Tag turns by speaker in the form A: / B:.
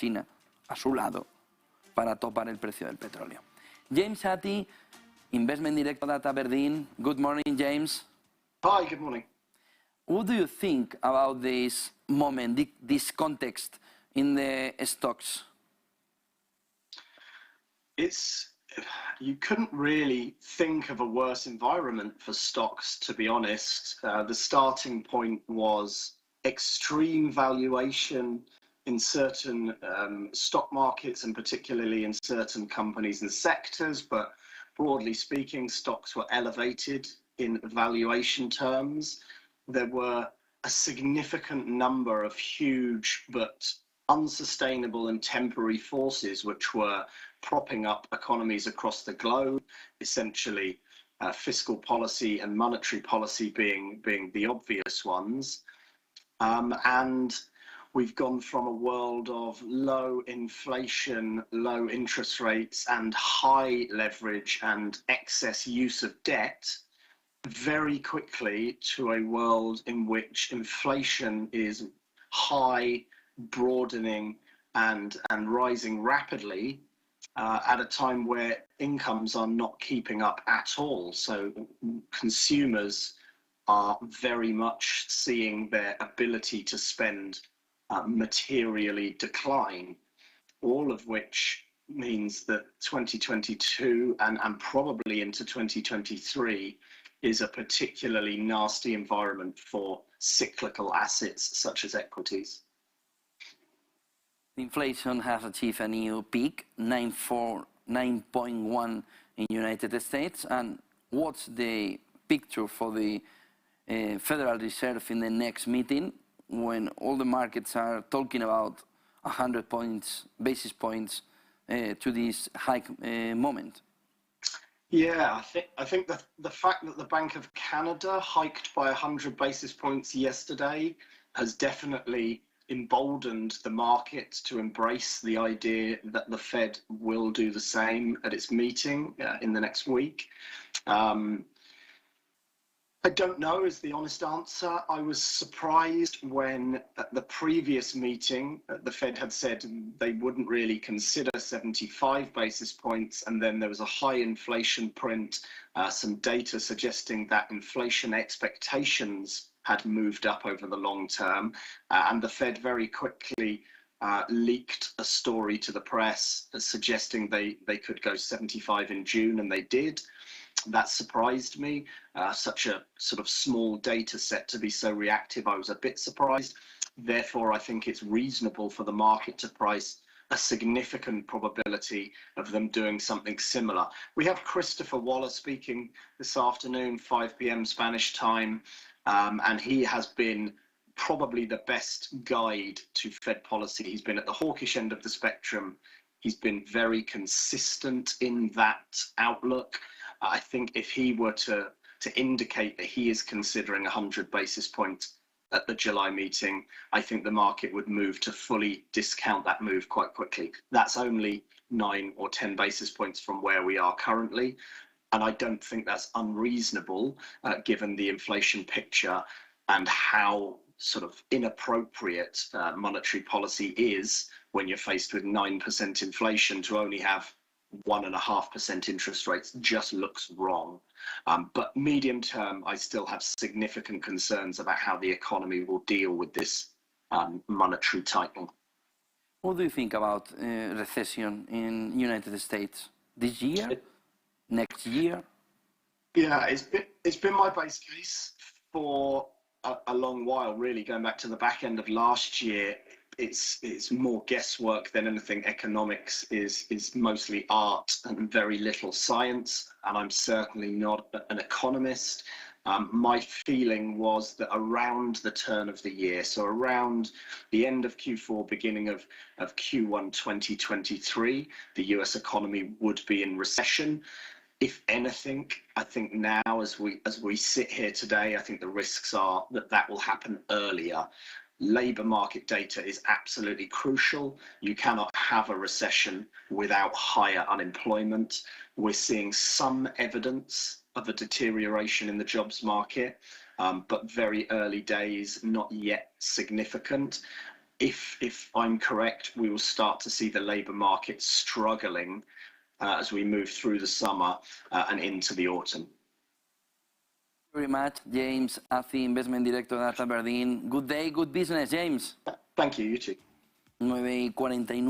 A: China a su lado para topar el precio del petróleo. James Athey, Investment Director at Abrdn. Good morning, James.
B: Hi, good morning.
A: What do you think about this moment, this context in the stocks?
B: You couldn't really think of a worse environment for stocks, to be honest. The starting point was extreme valuation in certain stock markets, and particularly in certain companies and sectors, but broadly speaking, stocks were elevated in valuation terms. There were a significant number of huge but unsustainable and temporary forces which were propping up economies across the globe, essentially fiscal policy and monetary policy being the obvious ones. And we've gone from a world of low inflation, low interest rates, and high leverage and excess use of debt very quickly to a world in which inflation is high, broadening, and rising rapidly at a time where incomes are not keeping up at all. So consumers are very much seeing their ability to spend materially decline, all of which means that 2022 and probably into 2023 is a particularly nasty environment for cyclical assets such as equities.
A: Inflation has achieved a new peak, 9.1 in United States. And what's the picture for the Federal Reserve in the next meeting, when all the markets are talking about 100 basis points to this hike moment?
B: Yeah, I think that the fact that the Bank of Canada hiked by 100 basis points yesterday has definitely emboldened the market to embrace the idea that the Fed will do the same at its meeting in the next week. I don't know is the honest answer. I was surprised when at the previous meeting, the Fed had said they wouldn't really consider 75 basis points, and then there was a high inflation print, some data suggesting that inflation expectations had moved up over the long term, and the Fed very quickly leaked a story to the press suggesting they could go 75 in June, and they did. That surprised me. Such a sort of small data set to be so reactive, I was a bit surprised. Therefore, I think it's reasonable for the market to price a significant probability of them doing something similar. We have Christopher Waller speaking this afternoon, 5 p.m. Spanish time, and he has been probably the best guide to Fed policy. He's been at the hawkish end of the spectrum. He's been very consistent in that outlook. I think if he were to indicate that he is considering 100 basis points at the July meeting, I think the market would move to fully discount that move quite quickly. That's only 9 or 10 basis points from where we are currently. And I don't think that's unreasonable given the inflation picture and how sort of inappropriate monetary policy is when you're faced with 9% inflation. To only have 1.5% interest rates just looks wrong. But medium term, I still have significant concerns about how the economy will deal with this monetary tightening.
A: What do you think about recession in United States this year, next year?
B: Yeah, it's been my base case for a long while, really, going back to the back end of last year. It's more guesswork than anything. Economics is mostly art and very little science, and I'm certainly not an economist. My feeling was that around the turn of the year, so around the end of Q4, beginning of Q1 2023, the US economy would be in recession. If anything, I think now as we sit here today, I think the risks are that will happen earlier. Labour market data is absolutely crucial. You cannot have a recession without higher unemployment. We're seeing some evidence of a deterioration in the jobs market, but very early days, not yet significant. if I'm correct, we will start to see the labour market struggling as we move through the summer and into the autumn.
A: Very much, James Athey, Investment Director at Abrdn. Good day, good business, James.
B: Thank you, you too.
A: 9:49.